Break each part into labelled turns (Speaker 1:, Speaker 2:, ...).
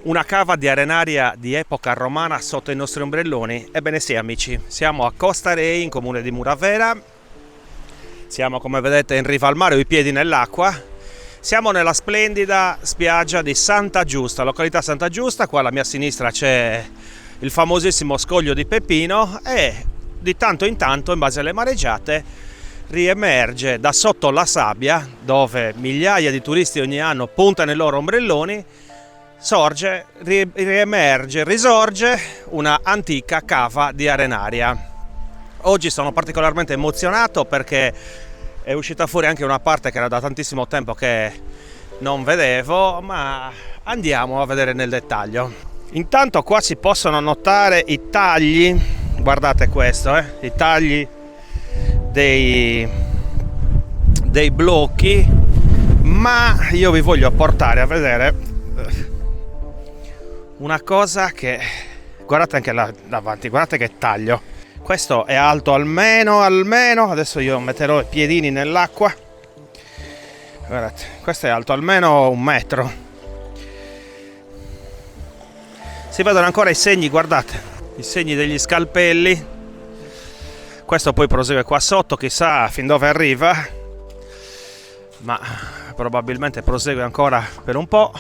Speaker 1: Una cava di arenaria di epoca romana sotto i nostri ombrelloni? Ebbene sì amici, siamo a Costa Rei, in comune di Muravera. Siamo, come vedete, in riva al mare, ho i piedi nell'acqua. Siamo nella splendida spiaggia di Santa Giusta, località Santa Giusta. Qua alla mia sinistra c'è il famosissimo scoglio di Peppino e di tanto in tanto, in base alle mareggiate, riemerge da sotto la sabbia, dove migliaia di turisti ogni anno puntano i loro ombrelloni. Risorge una antica cava di arenaria. Oggi sono particolarmente emozionato perché è uscita fuori anche una parte che era da tantissimo tempo che non vedevo, ma andiamo a vedere nel dettaglio. Intanto qua si possono notare i tagli, guardate questo, i tagli dei blocchi, ma io vi voglio portare a vedere una cosa che, guardate anche là davanti, guardate che taglio. Questo è alto almeno, adesso io metterò i piedini nell'acqua. Guardate, questo è alto almeno 1 metro. Si vedono ancora i segni, guardate, i segni degli scalpelli. Questo poi prosegue qua sotto, chissà fin dove arriva, ma probabilmente prosegue ancora per un po'.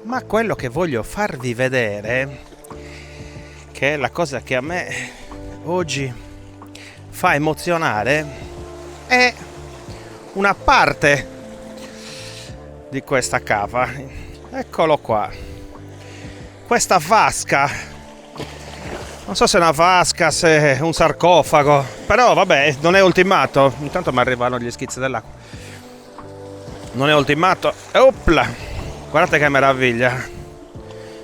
Speaker 1: Ma quello che voglio farvi vedere, che è la cosa che a me oggi fa emozionare, è una parte di questa cava. Eccolo qua, questa vasca, non so se è una vasca, se è un sarcofago, però vabbè, non è ultimato. Intanto mi arrivano gli schizzi dell'acqua. Non è ultimato. Opla! Guardate che meraviglia.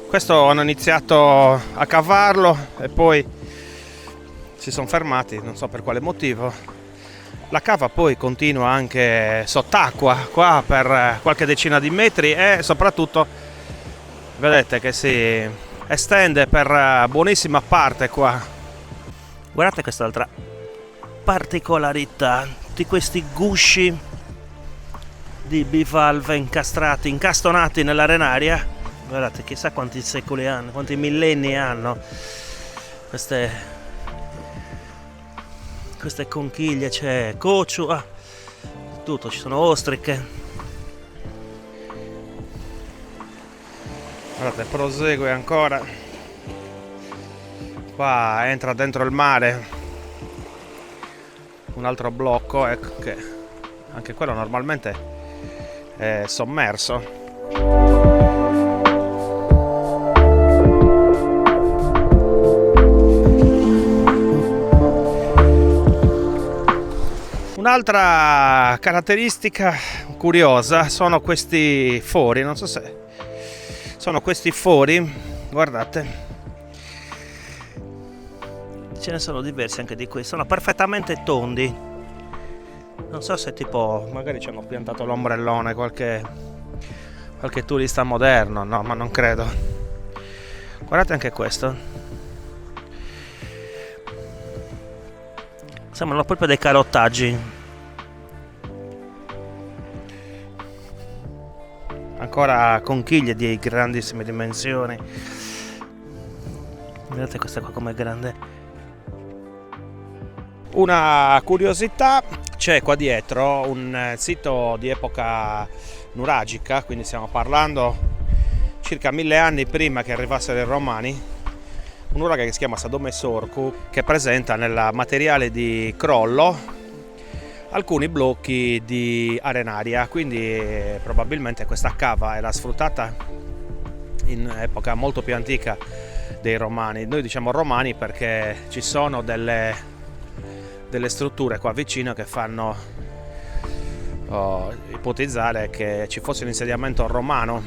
Speaker 1: Questo hanno iniziato a cavarlo e poi si sono fermati, non so per quale motivo. La cava poi continua anche sott'acqua, qua per qualche decina di metri, e soprattutto vedete che si estende per buonissima parte qua. Guardate quest'altra particolarità di questi gusci di bivalve incastonati nell'arenaria. Guardate, chissà quanti secoli hanno, quanti millenni hanno queste conchiglie. C'è coccio, tutto, ci sono ostriche. Guardate, prosegue ancora. Qua entra dentro il mare un altro blocco, ecco, che anche quello normalmente è sommerso. Un'altra caratteristica curiosa sono questi fori, non so se sono questi fori, guardate, ce ne sono diversi anche di questi, sono perfettamente tondi. Non so se tipo magari ci hanno piantato l'ombrellone qualche turista moderno, no, ma non credo. Guardate anche questo, sembrano proprio dei calottaggi. Ancora conchiglie di grandissime dimensioni. Guardate questa qua com'è grande. Una curiosità, c'è qua dietro un sito di epoca nuragica, quindi stiamo parlando circa 1000 anni prima che arrivassero i Romani, un nuraga che si chiama Sadome Sorcu, che presenta nel materiale di crollo alcuni blocchi di arenaria, quindi probabilmente questa cava era sfruttata in epoca molto più antica dei Romani. Noi diciamo Romani perché ci sono delle strutture qua vicino che fanno ipotizzare che ci fosse un insediamento romano,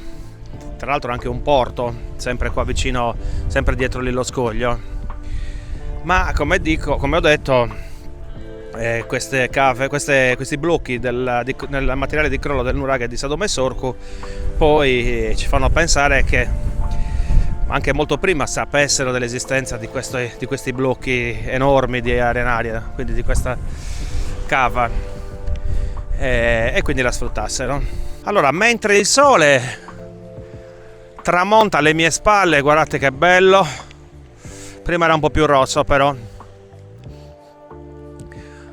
Speaker 1: tra l'altro anche un porto sempre qua vicino, sempre dietro lì lo scoglio. Ma come ho detto, queste cave, questi blocchi nel materiale di crollo del nuraga di Sadome Sorcu poi ci fanno pensare che anche molto prima sapessero dell'esistenza di questi blocchi enormi di arenaria, quindi di questa cava, e quindi la sfruttassero. Allora, mentre il sole tramonta alle mie spalle, guardate che bello. Prima era un po' più rosso, però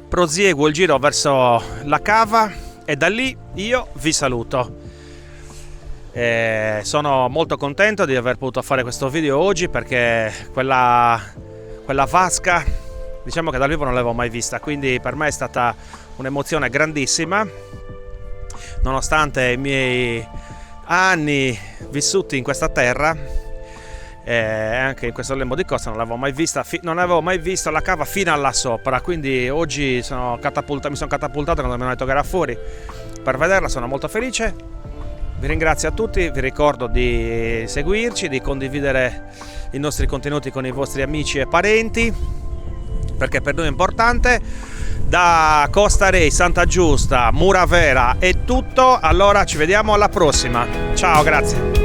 Speaker 1: prosieguo il giro verso la cava e da lì io vi saluto. Sono molto contento di aver potuto fare questo video oggi, perché quella vasca, diciamo che dal vivo non l'avevo mai vista, quindi per me è stata un'emozione grandissima, nonostante i miei anni vissuti in questa terra. Anche in questo lembo di costa non l'avevo mai vista, non avevo mai visto la cava fino a là sopra, quindi oggi mi sono catapultato quando mi hanno detto che era fuori per vederla. Sono molto felice. Vi ringrazio a tutti, vi ricordo di seguirci, di condividere i nostri contenuti con i vostri amici e parenti, perché per noi è importante. Da Costa Rei, Santa Giusta, Muravera è tutto, allora ci vediamo alla prossima. Ciao, grazie.